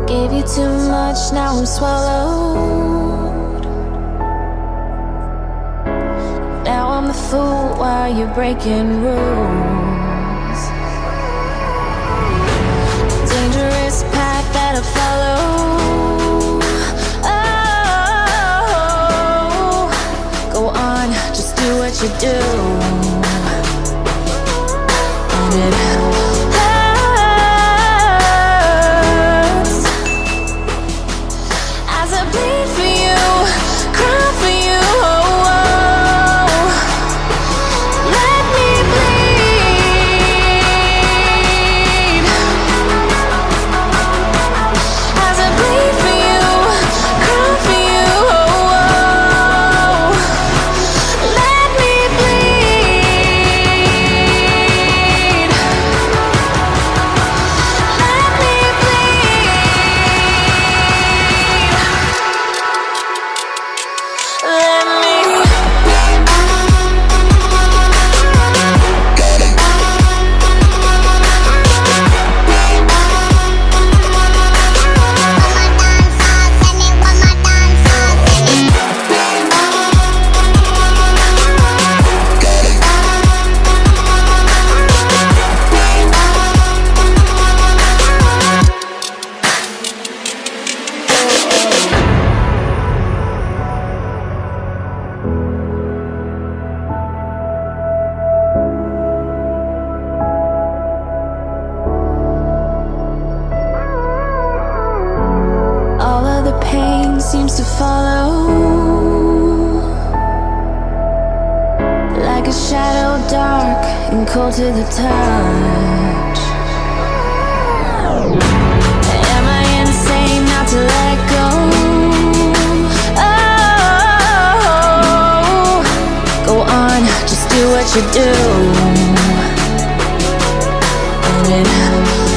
Gave you too much, now I'm swallowed. Now I'm the fool while you're breaking rules. Dangerous path that I follow. Oh, go on, just do what you do. And it seems to follow like a shadow, dark and cold to the touch. Am I insane not to let go? Oh, go on, just do what you do. And it